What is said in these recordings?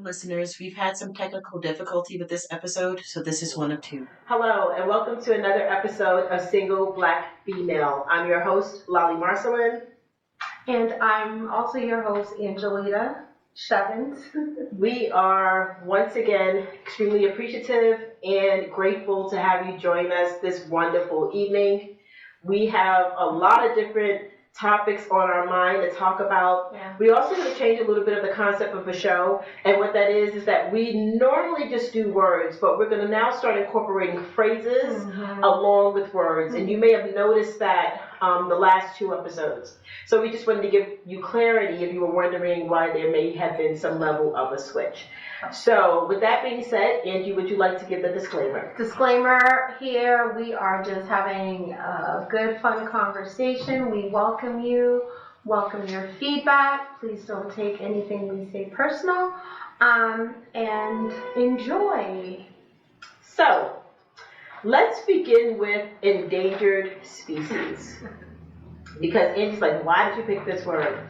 listeners. We've had some technical difficulty with this episode, so this is one of two. Hello, and welcome to another episode of Single Black Female. I'm your host, Lolly Marcelin. And I'm also your host, Angelita Shevins. We are once again extremely appreciative and grateful to have you join us this wonderful evening. We have a lot of different topics on our mind to talk about. Yeah. We also going to change a little bit of the concept of the show, and what that is that we normally just do words, but we're going to now start incorporating phrases along with words, and you may have noticed that the last two episodes. So we just wanted to give you clarity if you were wondering why there may have been some level of a switch. So with that being said, Angie, would you like to give the disclaimer? Disclaimer here, we are just having a good, fun conversation. We welcome you, welcome your feedback. Please don't take anything we say personal, and enjoy. So let's begin with endangered species. Because Angie's like, why did you pick this word?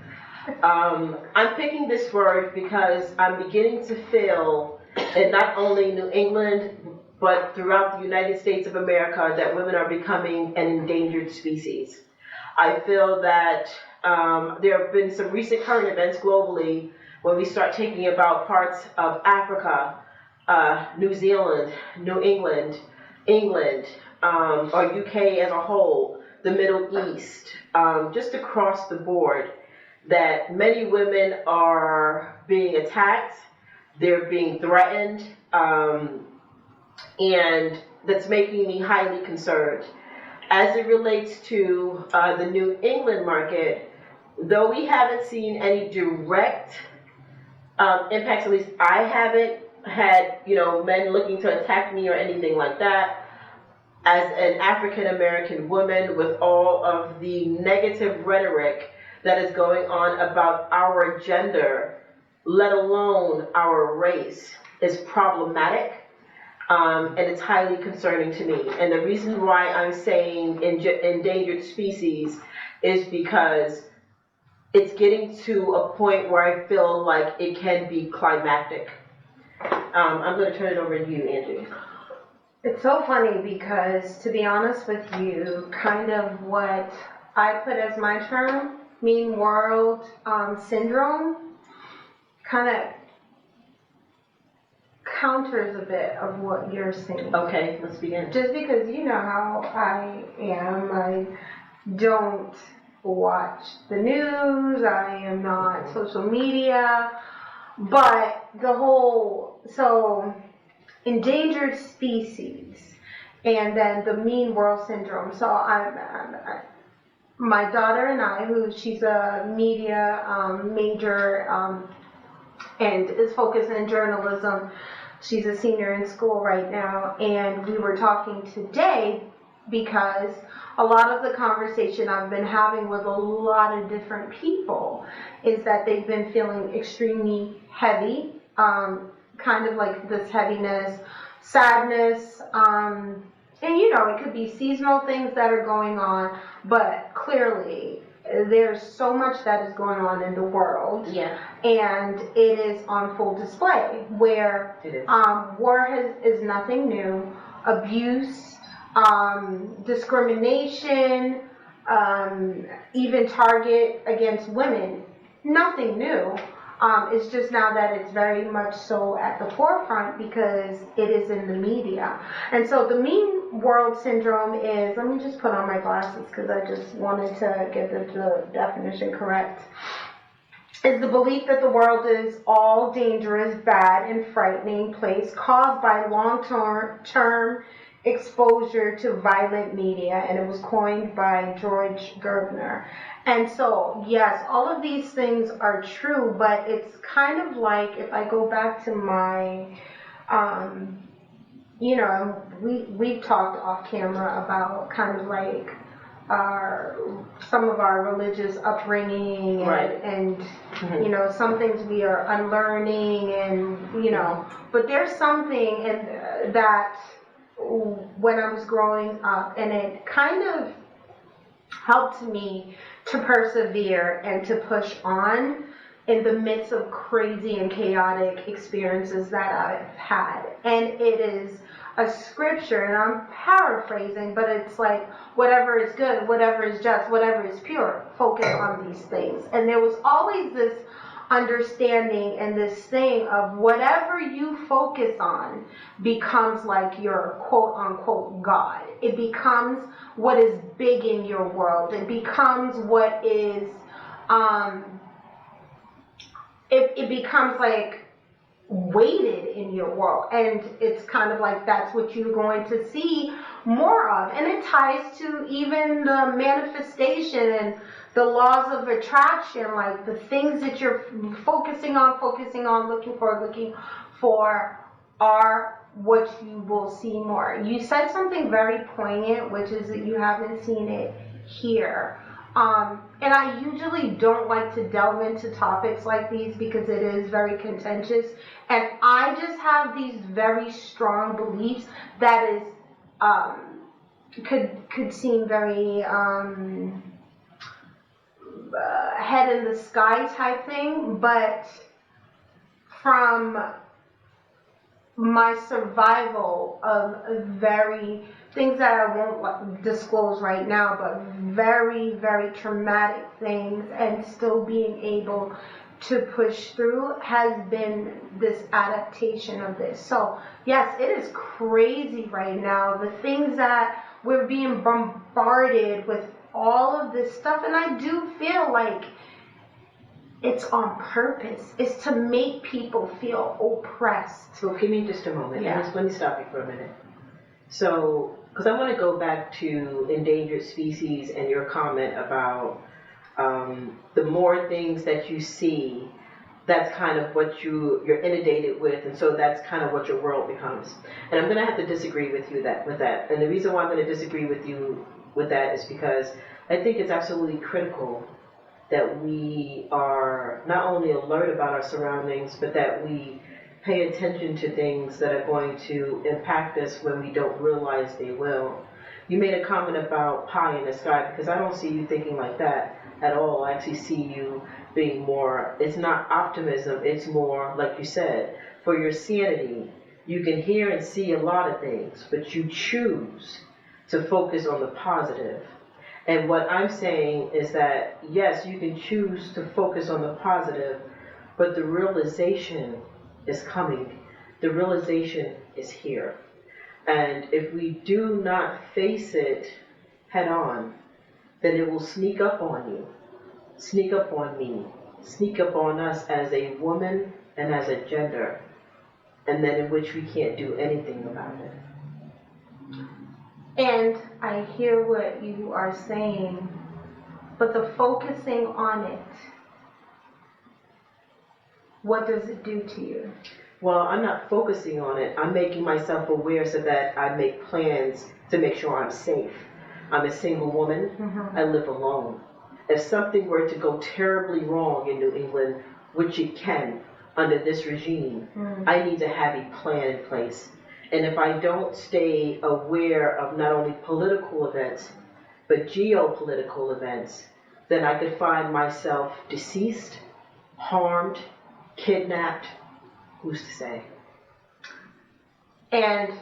I'm picking this word because I'm beginning to feel that not only New England, but throughout the United States of America, that women are becoming an endangered species. I feel that there have been some recent current events globally when we start talking about parts of Africa, New Zealand, New England, England, or UK as a whole, the Middle East, just across the board, that many women are being attacked, they're being threatened, and that's making me highly concerned. As it relates to the New England market, though we haven't seen any direct impacts, at least I haven't had, men looking to attack me or anything like that. As an African American woman, with all of the negative rhetoric that is going on about our gender, let alone our race, is problematic, and it's highly concerning to me. And the reason why I'm saying endangered species is because it's getting to a point where I feel like it can be climactic. I'm going to turn it over to you, Angie. It's so funny because, to be honest with you, kind of what I put as my term, mean world syndrome, kind of counters a bit of what you're saying. Okay, let's begin. Just because you know how I am, I don't watch the news, I am not social media, but endangered species and then the mean world syndrome. So my daughter and I, she's a media major and is focused in journalism. She's a senior in school right now, and we were talking today because a lot of the conversation I've been having with a lot of different people is that they've been feeling extremely heavy, kind of like this heaviness, sadness, and it could be seasonal things that are going on, but clearly there's so much that is going on in the world, and it is on full display, where war is nothing new, abuse, discrimination, even target against women, nothing new. It's just now that it's very much so at the forefront because it is in the media. And so the mean world syndrome is, let me just put on my glasses because I just wanted to get the definition correct, is the belief that the world is all dangerous, bad, and frightening place caused by long-term exposure to violent media, and it was coined by George Gerbner. And so, yes, all of these things are true, but it's kind of like, if I go back to my, we've talked off camera about kind of like some of our religious upbringing and some things we are unlearning and, but there's something that when I was growing up, and it kind of helped me to persevere and to push on, in the midst of crazy and chaotic experiences that I've had. And it is a scripture, and I'm paraphrasing, but it's like, whatever is good, whatever is just, whatever is pure, focus on these things. And there was always this understanding and this thing of whatever you focus on becomes like your quote unquote God. It becomes what is big in your world. It becomes what is, it becomes like weighted in your world, and it's kind of like that's what you're going to see more of. And it ties to even the manifestation and the laws of attraction, like the things that you're focusing on, looking for are what you will see more. You said something very poignant, which is that you haven't seen it here. And I usually don't like to delve into topics like these because it is very contentious. And I just have these very strong beliefs that is, could seem very, head in the sky type thing, but from my survival of very things that I won't disclose right now, but very, very traumatic things, and still being able to push through has been this adaptation of this. So yes, it is crazy right now, the things that we're being bombarded with, all of this stuff, and I do feel like it's on purpose. It's to make people feel oppressed. So give me just a moment. Yeah. Let me stop you for a minute. So, because I want to go back to endangered species and your comment about the more things that you see, that's kind of what you're inundated with, and so that's kind of what your world becomes. And I'm going to have to disagree with you with that. And the reason why I'm going to disagree with you with that is because I think it's absolutely critical that we are not only alert about our surroundings, but that we pay attention to things that are going to impact us when we don't realize they will. You made a comment about pie in the sky, because I don't see you thinking like that at all. I actually see you being more, it's not optimism, it's more, like you said, for your sanity. You can hear and see a lot of things, but you choose to focus on the positive. And what I'm saying is that, yes, you can choose to focus on the positive, but the realization is coming. The realization is here. And if we do not face it head on, then it will sneak up on you, sneak up on me, sneak up on us as a woman and as a gender, and then in which we can't do anything about it. And I hear what you are saying, but the focusing on it, what does it do to you? Well, I'm not focusing on it. I'm making myself aware so that I make plans to make sure I'm safe. I'm a single woman. Mm-hmm. I live alone. If something were to go terribly wrong in New England, which it can under this regime, I need to have a plan in place. And if I don't stay aware of not only political events, but geopolitical events, then I could find myself deceased, harmed, kidnapped. Who's to say? And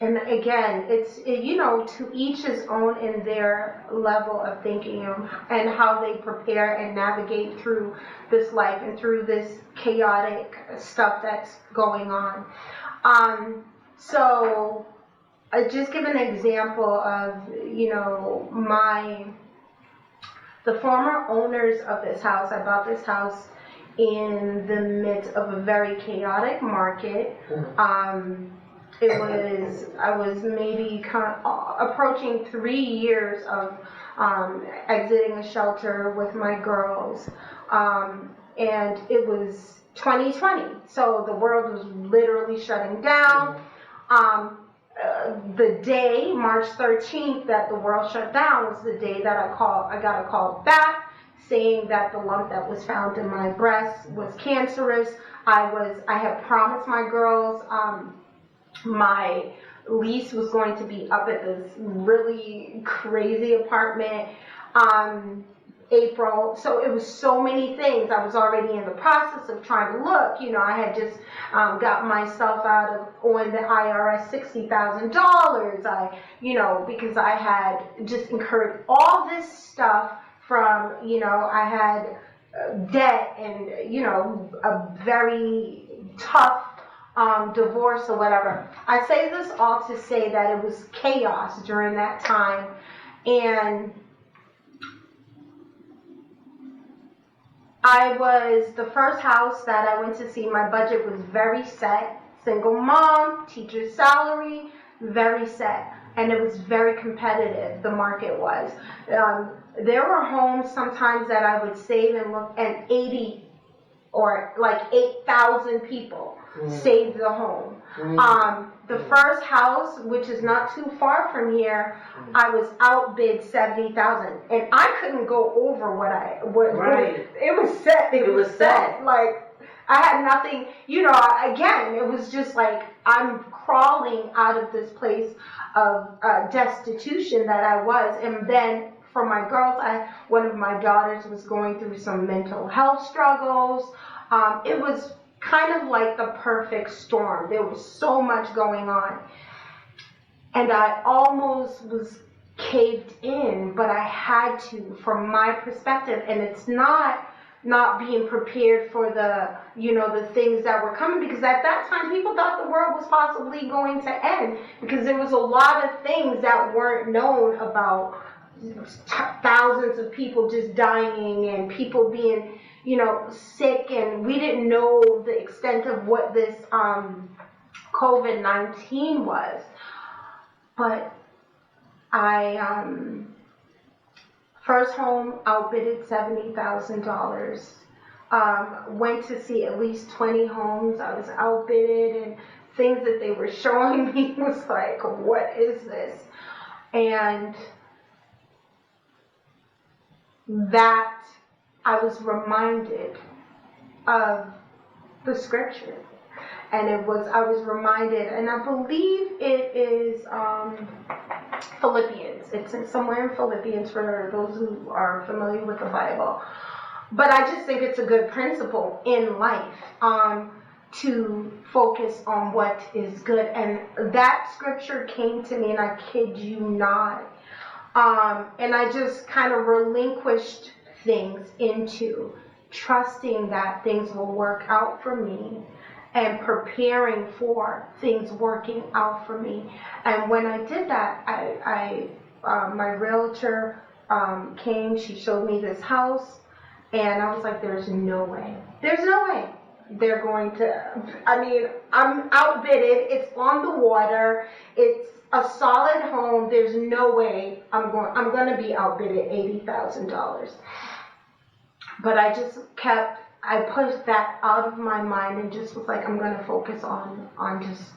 again, it's, to each his own in their level of thinking and how they prepare and navigate through this life and through this chaotic stuff that's going on. So I just give an example of, the former owners of this house. I bought this house in the midst of a very chaotic market. I was maybe approaching 3 years of exiting a shelter with my girls. And it was 2020, so the world was literally shutting down. The day, March 13th, that the world shut down was the day that I got a call back saying that the lump that was found in my breast was cancerous. I had promised my girls my lease was going to be up at this really crazy apartment. April. So it was so many things. I was already in the process of trying to look. I had just got myself out of on the IRS $60,000. Because I had just incurred all this stuff from, I had debt and, a very tough divorce or whatever. I say this all to say that it was chaos during that time. And the first house that I went to see, my budget was very set. Single mom, teacher's salary, very set. And it was very competitive, the market was. There were homes sometimes that I would save and look at 80 or like 8,000 people saved the home. The first house, which is not too far from here, I was outbid 70,000, and I couldn't go over it was set. It was set. Like I had nothing. Again, it was just like I'm crawling out of this place of destitution that I was, and then for my girls, one of my daughters was going through some mental health struggles. It was kind of like the perfect storm. There was so much going on. And I almost was caved in, but I had to, from my perspective. And it's not being prepared for the things that were coming, because at that time people thought the world was possibly going to end, because there was a lot of things that weren't known about thousands of people just dying and people being sick, and we didn't know the extent of what this COVID-19 was. But I first home outbidded $70,000. Went to see at least 20 homes. I was outbidded, and things that they were showing me was like, what is this? And that I was reminded of the scripture, and I was reminded, and I believe it is Philippians. It's somewhere in Philippians for those who are familiar with the Bible. But I just think it's a good principle in life to focus on what is good, and that scripture came to me, and I kid you not. And I just kind of relinquished things into trusting that things will work out for me and preparing for things working out for me. And when I did that, my realtor came, she showed me this house, and I was like, there's no way they're going to, I'm outbidded, it's on the water, it's a solid home, there's no way I'm going to be outbid at $80,000. But I pushed that out of my mind and just was like, I'm going to focus on just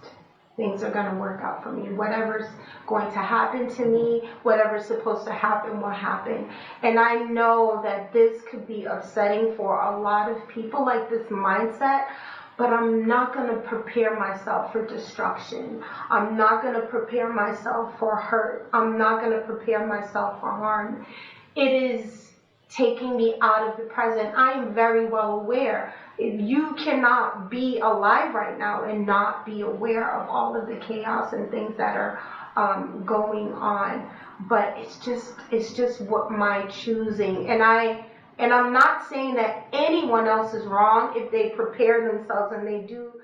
things are going to work out for me. Whatever's going to happen to me, whatever's supposed to happen will happen. And I know that this could be upsetting for a lot of people, like this mindset, but I'm not going to prepare myself for destruction. I'm not going to prepare myself for hurt. I'm not going to prepare myself for harm. It is taking me out of the present. I am very well aware. You cannot be alive right now and not be aware of all of the chaos and things that are going on. But it's just what my choosing. And I'm not saying that anyone else is wrong if they prepare themselves and they do.